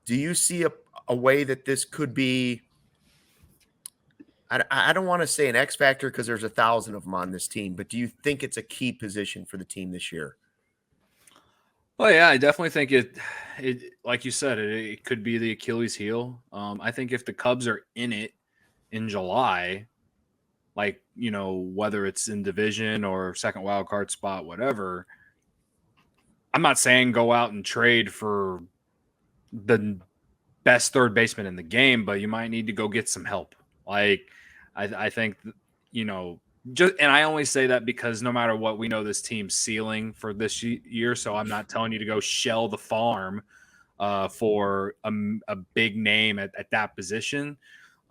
do you see a way that this could be? I don't want to say an X factor because there's 1,000 of them on this team, but do you think it's a key position for the team this year? Well, yeah, I definitely think it like you said, it could be the Achilles heel. I think if the Cubs are in it in July, like, whether it's in division or second wild card spot, whatever, I'm not saying go out and trade for the best third baseman in the game, but you might need to go get some help. Like, I think, and I only say that because no matter what, we know this team's ceiling for this year. So I'm not telling you to go shell the farm for a big name at that position.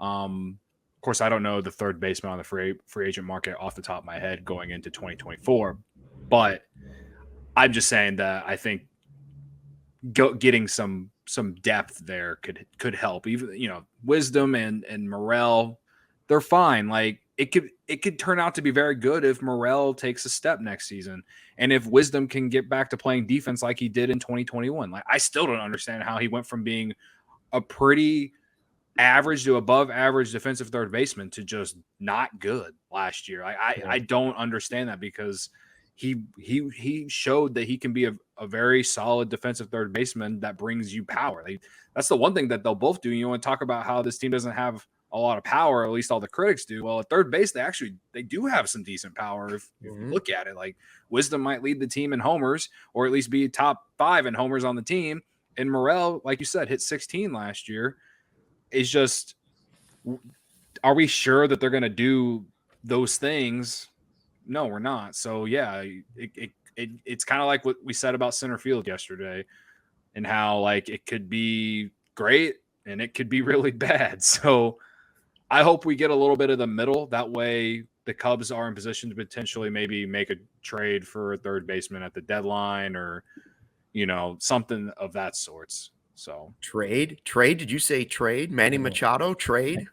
Of course, I don't know the third baseman on the free agent market off the top of my head going into 2024, but I'm just saying that I think getting some depth there could help. Even Wisdom and Morel, they're fine. Like, it could turn out to be very good if Morel takes a step next season, and if Wisdom can get back to playing defense like he did in 2021. Like, I still don't understand how he went from being a pretty average to above average defensive third baseman to just not good last year. I don't understand that, because he showed that he can be a very solid defensive third baseman that brings you power. That's the one thing that they'll both do. You want to talk about how this team doesn't have a lot of power, at least all the critics do. Well, at third base, they do have some decent power if you look at it. Like, Wisdom might lead the team in homers, or at least be top 5 in homers on the team. And Morel, like you said, hit 16 last year. It's just, are we sure that they're going to do those things? No, we're not. So yeah, it's kind of like what we said about center field yesterday, and how, like, it could be great and it could be really bad. So I hope we get a little bit of the middle. That way the Cubs are in position to potentially maybe make a trade for a third baseman at the deadline, or, something of that sorts. So Trade? Did you say trade? Manny Machado trade?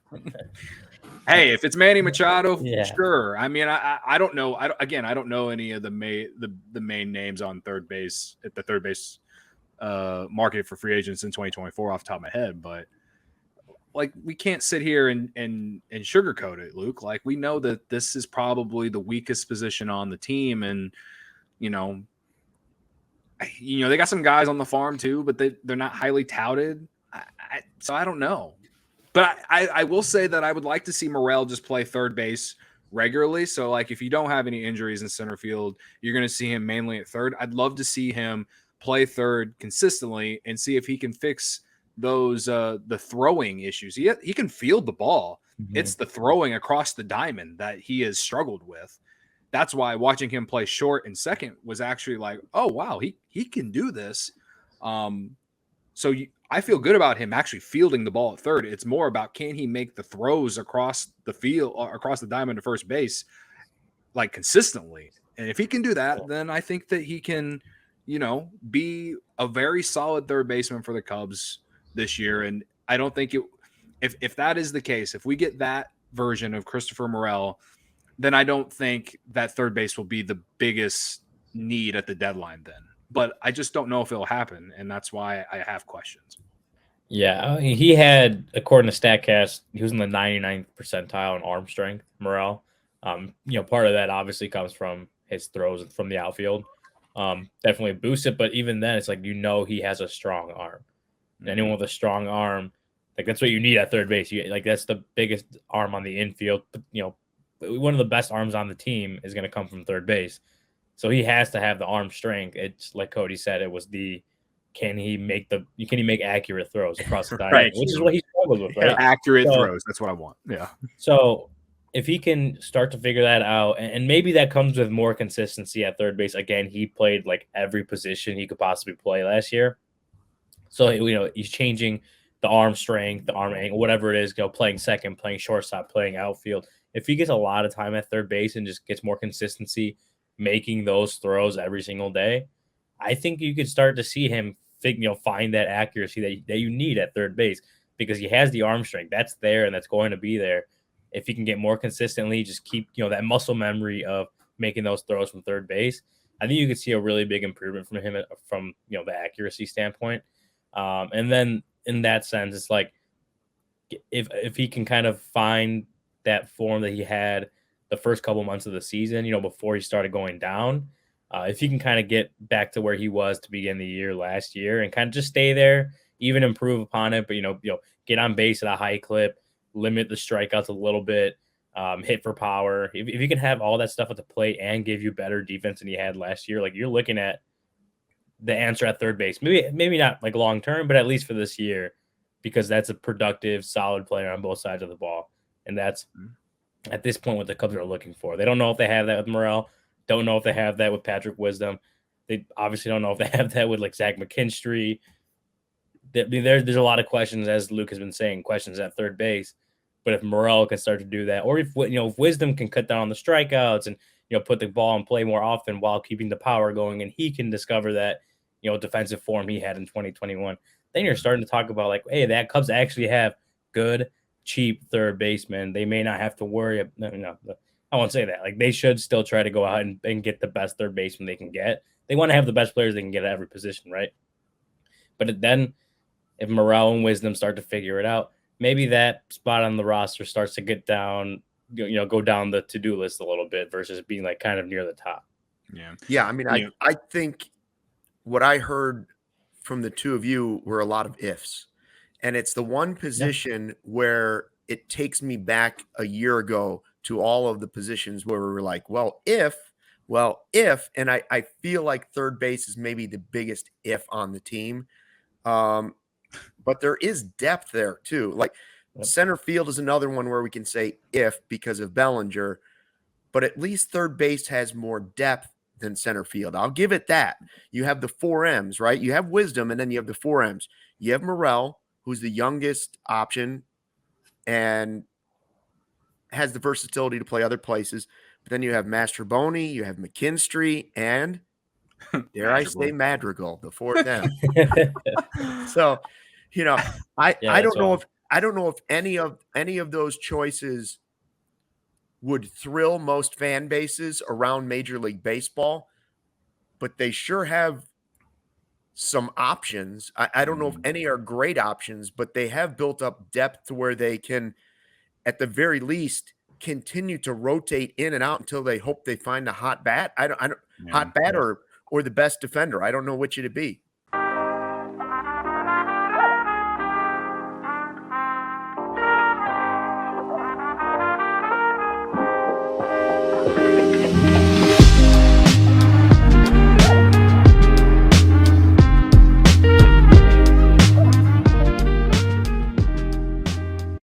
Hey, if it's Manny Machado, sure. I mean, I don't know. I don't know any of the main names on third base at the third base market for free agents in 2024 off the top of my head. But, like, we can't sit here and sugarcoat it, Luke. Like, we know that this is probably the weakest position on the team, and they got some guys on the farm too, but they're not highly touted. So I don't know. But I will say that I would like to see Morel just play third base regularly. So, like, if you don't have any injuries in center field, you're going to see him mainly at third. I'd love to see him play third consistently and see if he can fix those the throwing issues. He can field the ball. Mm-hmm. It's the throwing across the diamond that he has struggled with. That's why watching him play short and second was actually like, oh, wow, he can do this. I feel good about him actually fielding the ball at third. It's more about, can he make the throws across the field, across the diamond to first base, like, consistently. And if he can do that, then I think that he can, be a very solid third baseman for the Cubs this year. And I don't think if that is the case, if we get that version of Christopher Morel, then I don't think that third base will be the biggest need at the deadline then. But I just don't know if it'll happen, and that's why I have questions. Yeah, he had, according to StatCast, he was in the 99th percentile in arm strength, Morel. Part of that obviously comes from his throws from the outfield. Definitely boosts it, but even then, it's like, he has a strong arm. Mm-hmm. Anyone with a strong arm, like, that's what you need at third base. That's the biggest arm on the infield. One of the best arms on the team is going to come from third base. So he has to have the arm strength. It's like Cody said, it was can he make accurate throws across the diamond, right, which is what he struggles with, right? Yeah, accurate throws. That's what I want. Yeah. So if he can start to figure that out, and maybe that comes with more consistency at third base. Again, he played like every position he could possibly play last year. So, he's changing the arm strength, the arm angle, whatever it is, playing second, playing shortstop, playing outfield. If he gets a lot of time at third base and just gets more consistency making those throws every single day, I think you could start to see him find that accuracy that you need at third base, because he has the arm strength that's there and that's going to be there. If he can get more consistently, just keep that muscle memory of making those throws from third base, I think you could see a really big improvement from him from the accuracy standpoint. And then in that sense, it's like if he can kind of find that form that he had the first couple months of the season, before he started going down, if he can kind of get back to where he was to begin the year last year and kind of just stay there, even improve upon it, but get on base at a high clip, limit the strikeouts a little bit, hit for power. If you can have all that stuff at the plate and give you better defense than he had last year, like you're looking at the answer at third base. Maybe not like long term, but at least for this year, because that's a productive, solid player on both sides of the ball. And that's at this point what the Cubs are looking for. They don't know if they have that with Morel. Don't know if they have that with Patrick Wisdom. They obviously don't know if they have that with like Zach McKinstry. There's a lot of questions, as Luke has been saying, questions at third base. But if Morel can start to do that, or if Wisdom can cut down on the strikeouts and put the ball in play more often while keeping the power going, and he can discover that defensive form he had in 2021, then you're starting to talk about like, hey, that Cubs actually have good, cheap third baseman. They may not have to worry. No, I won't say that. Like they should still try to go out and get the best third baseman they can get. They want to have the best players they can get at every position, right? But then if Morel and Wisdom start to figure it out, maybe that spot on the roster starts to get down, go down the to-do list a little bit versus being like kind of near the top. Yeah. I mean, I think what I heard from the two of you were a lot of ifs, and it's the one position where it takes me back a year ago to all of the positions where we were like, well, if, and I feel like third base is maybe the biggest if on the team. But there is depth there too. Like center field is another one where we can say if because of Bellinger, but at least third base has more depth than center field. I'll give it that. You have the 4 M's, right? You have Wisdom, and then you have the 4 M's. You have Morel, who's the youngest option and has the versatility to play other places. But then you have Mastrobuoni, you have McKinstry, and dare I say Madrigal, the 4th M. So, I don't know if any of those choices would thrill most fan bases around Major League Baseball, but they sure have some options. I don't know if any are great options, but they have built up depth to where they can, at the very least, continue to rotate in and out until they hope they find a hot bat. Hot bat or the best defender. I don't know which it'd be.